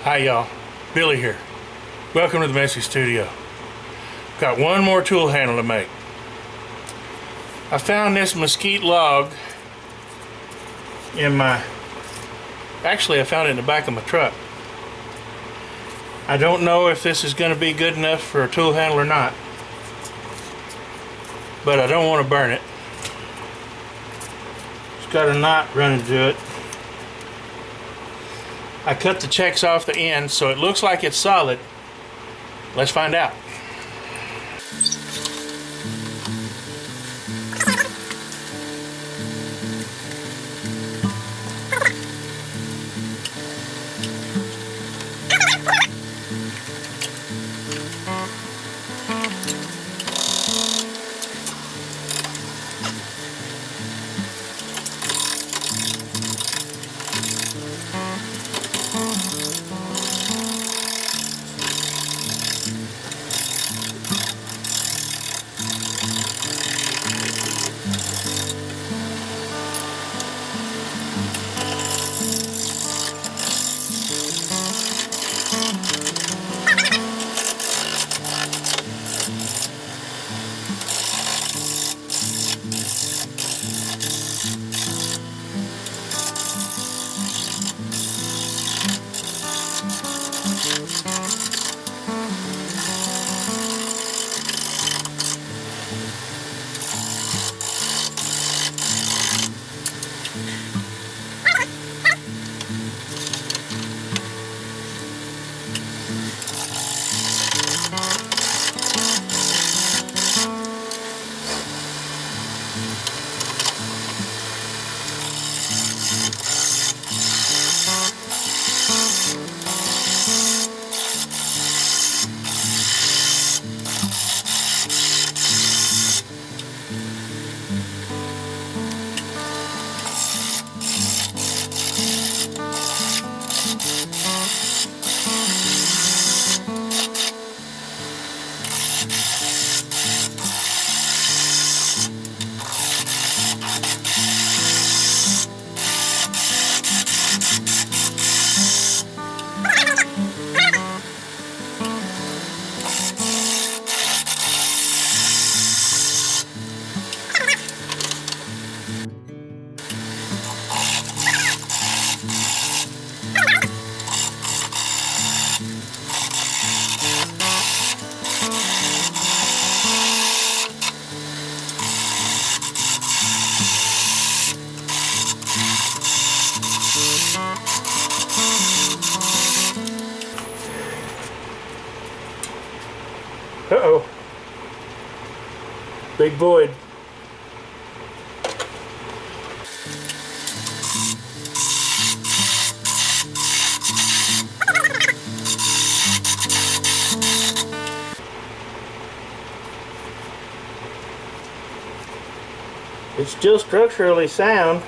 Hi y'all, Billy here. Welcome to the Mesquite Studio. Got one more tool handle to make. I found this mesquite log in my, actually I found it in the back of my truck. I don't know if this is going to be good enough for a tool handle or not, but I don't want to burn it. It's got a knot running through it. I cut the checks off the end so it looks like it's solid. Let's find out. Uh-oh. Big void. It's still structurally sound.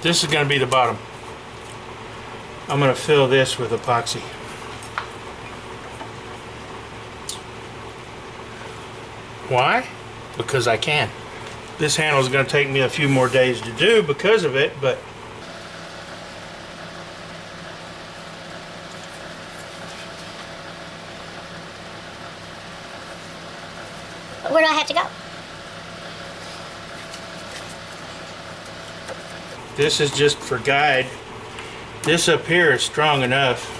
This is going to be the bottom. I'm going to fill this with epoxy. Why? Because I can. This handle is going to take me a few more days to do because of it, but where do I have to go? this is just for guide. This up here is strong enough,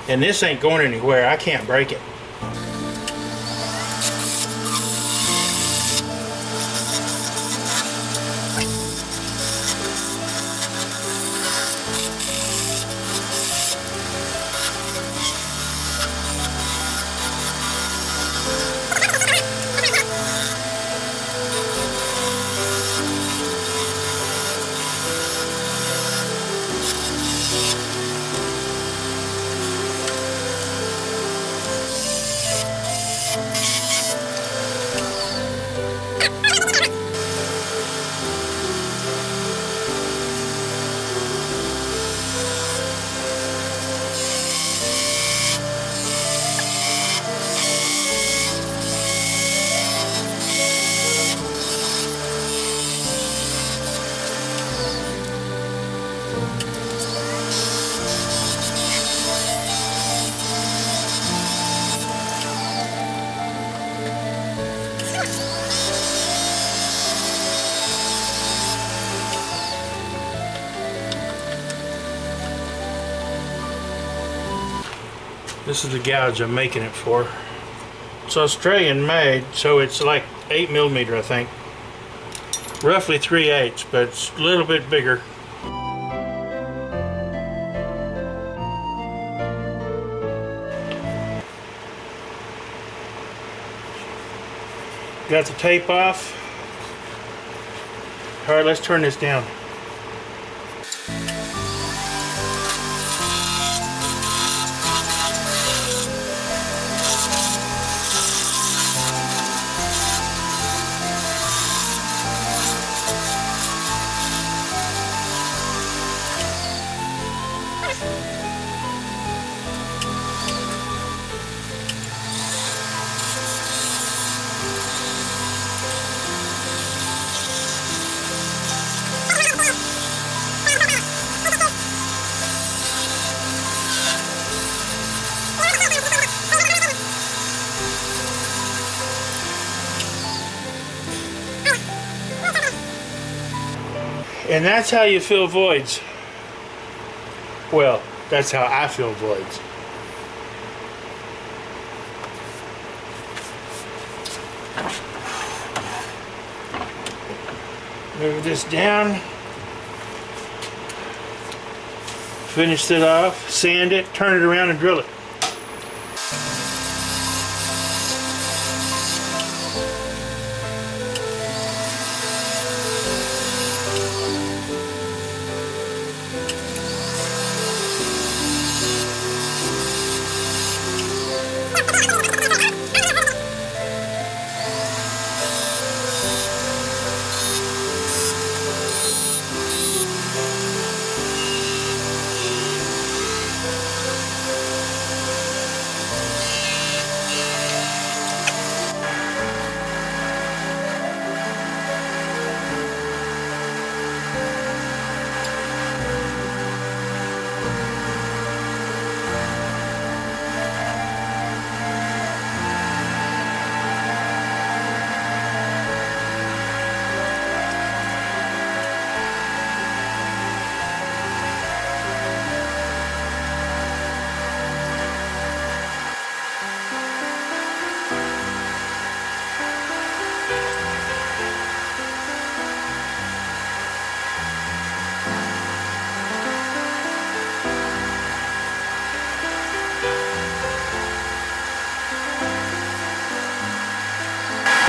and this ain't going anywhere. I can't break it. This is the gouge I'm making it for. It's Australian made, so it's like 8mm, I think. Roughly 3/8, but it's a little bit bigger. Got the tape off. All right, let's turn this down. And that's how you fill voids. Well, that's how I fill voids. Move this down. Finish it off, sand it, turn it around and drill it.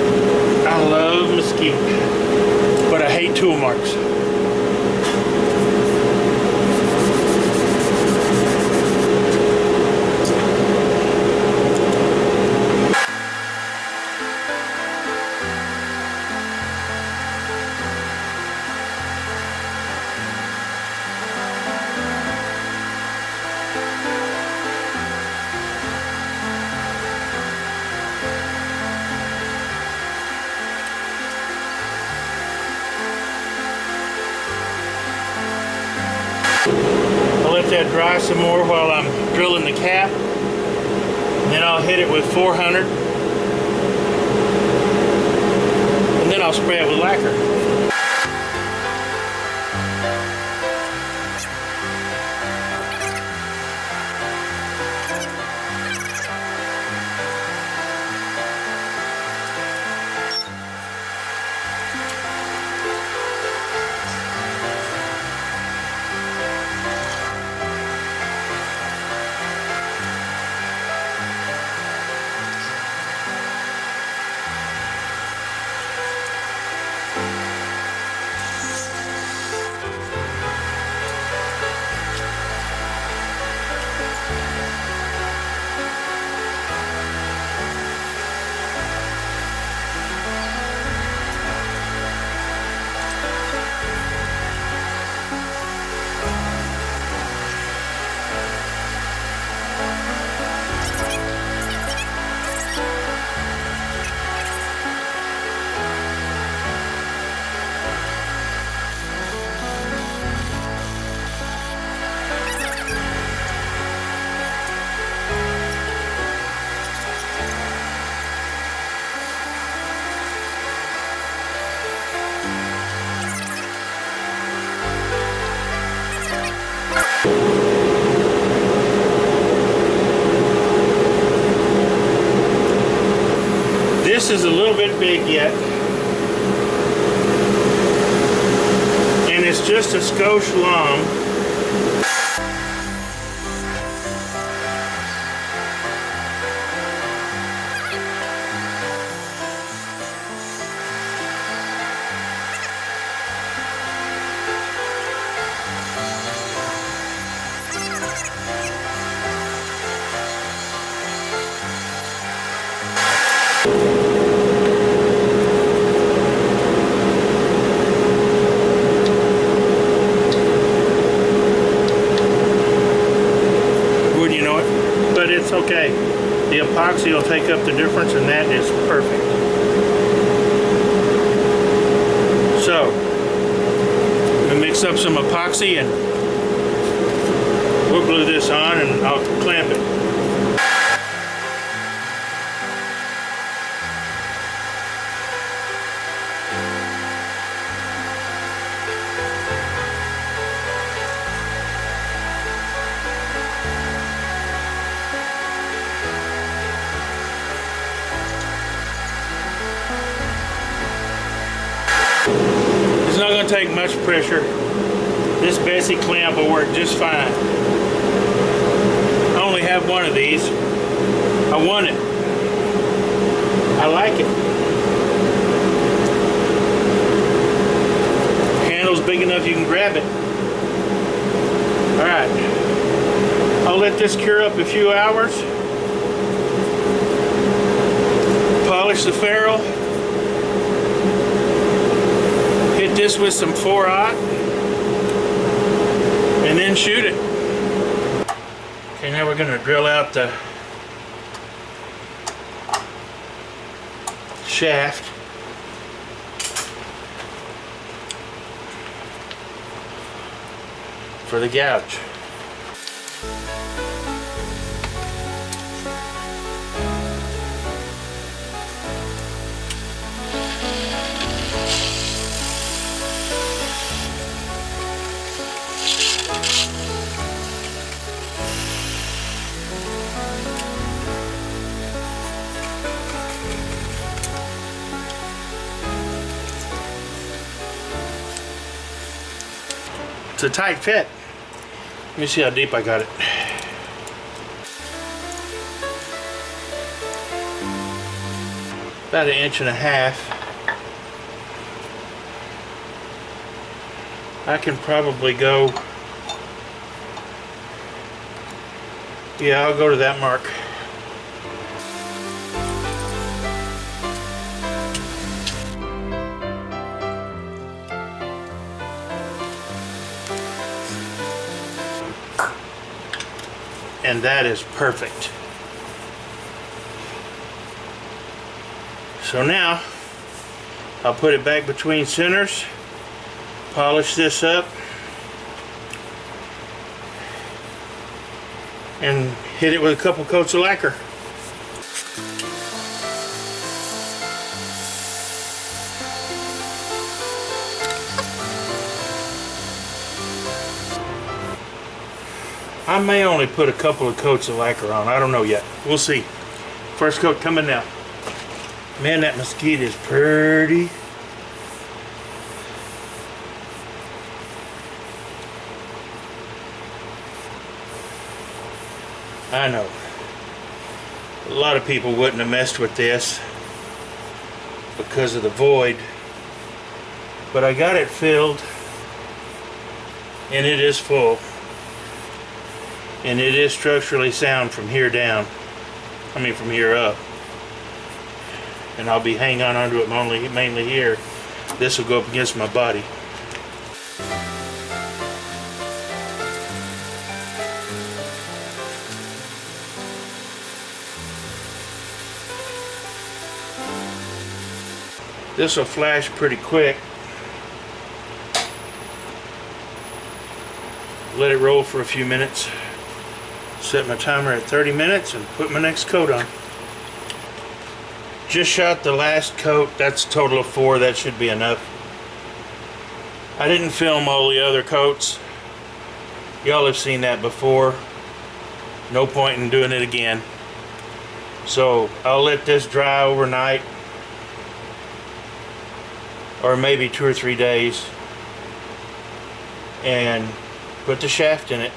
I love Mesquite, but I hate tool marks. let that dry some more while I'm drilling the cap. Then I'll hit it with 400. And then I'll spray it with lacquer. This is a little bit big yet, and it's just a skosh long. It's okay. The epoxy will take up the difference, and that is perfect. So, we mix up some epoxy and we'll glue this on and I'll clamp it. It's not going to take much pressure. This basic clamp will work just fine. I only have one of these. I want it. I like it. Handle's big enough you can grab it. Alright. I'll let this cure up a few hours. Polish the ferrule. Hit this with some 4-aught and then shoot it. Okay, now we're going to drill out the shaft. For the gouge. It's a tight fit. Let me see how deep I got it. About 1.5 inches. I can probably go, yeah, I'll go to that mark. And that is perfect. So now I'll put it back between centers, polish this up, and hit it with a couple coats of lacquer. I may only put a couple of coats of lacquer on. I don't know yet. We'll see. First coat coming now. Man, that Mesquite is pretty. I know. A lot of people wouldn't have messed with this because of the void. But I got it filled. And it is full. And it is structurally sound from here down. I mean from here up. And I'll be hanging on onto it mainly here. This will go up against my body. This will flash pretty quick. Let it roll for a few minutes. Set my timer at 30 minutes and put my next coat on. Just shot the last coat. That's a total of 4. That should be enough. I didn't film all the other coats. Y'all have seen that before. No point in doing it again. So I'll let this dry overnight, or maybe 2 or 3 days, and put the shaft in it,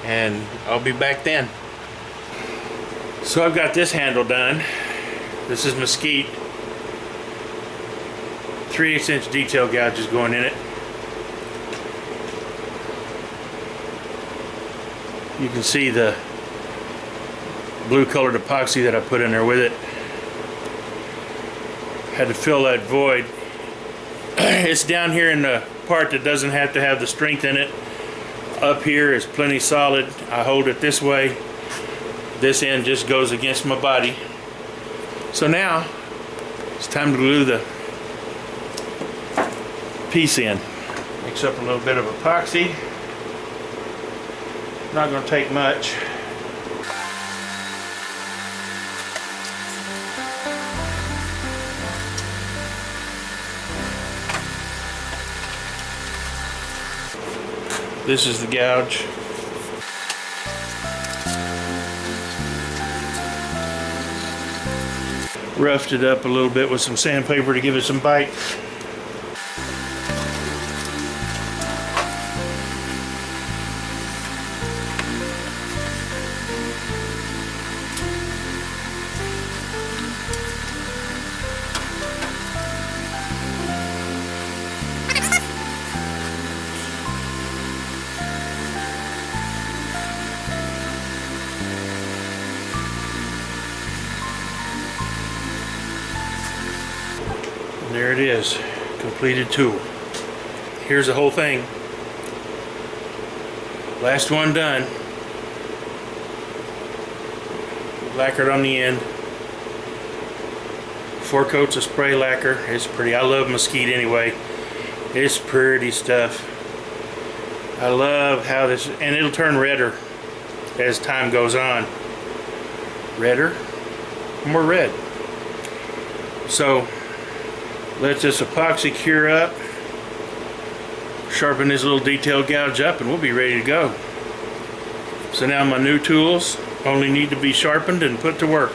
and I'll be back then. So I've got this handle done. This is Mesquite. 3/8 inch detail gouges going in it. You can see the blue colored epoxy that I put in there with it. Had to fill that void. It's down here in the part that doesn't have to have the strength in it. Up here is plenty solid. I hold it this way. This end just goes against my body. So now it's time to glue the piece in. Mix up a little bit of epoxy. Not going to take much. This is the gouge. Roughed it up a little bit with some sandpaper to give it some bite. There it is, completed tool. Here's the whole thing. Last one done. Lacquered on the end. 4 coats of spray lacquer. It's pretty. I love Mesquite anyway. It's pretty stuff. I love how this, and it'll turn redder as time goes on. Redder, more red. So let this epoxy cure up, sharpen this little detail gouge up, and we'll be ready to go. So now my new tools only need to be sharpened and put to work.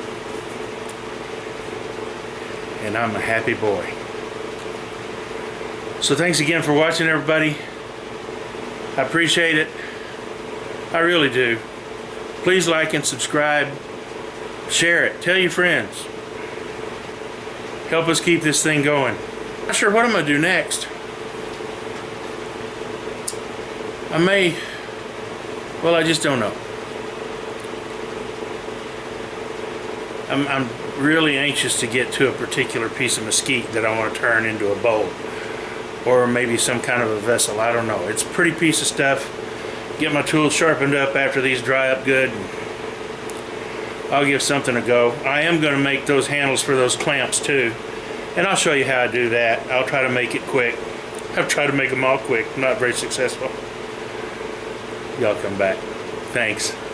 And I'm a happy boy. So thanks again for watching, everybody. I appreciate it. I really do. Please like and subscribe. Share it. Tell your friends. Help us keep this thing going. Not sure what I'm going to do next. Well, I just don't know. I'm really anxious to get to a particular piece of mesquite that I want to turn into a bowl. Or maybe some kind of a vessel. I don't know. It's a pretty piece of stuff. Get my tools sharpened up after these dry up good. I'll give something a go. I am going to make those handles for those clamps too. And I'll show you how I do that. I'll try to make it quick. I've tried to make them all quick. Not very successful. Y'all come back. Thanks.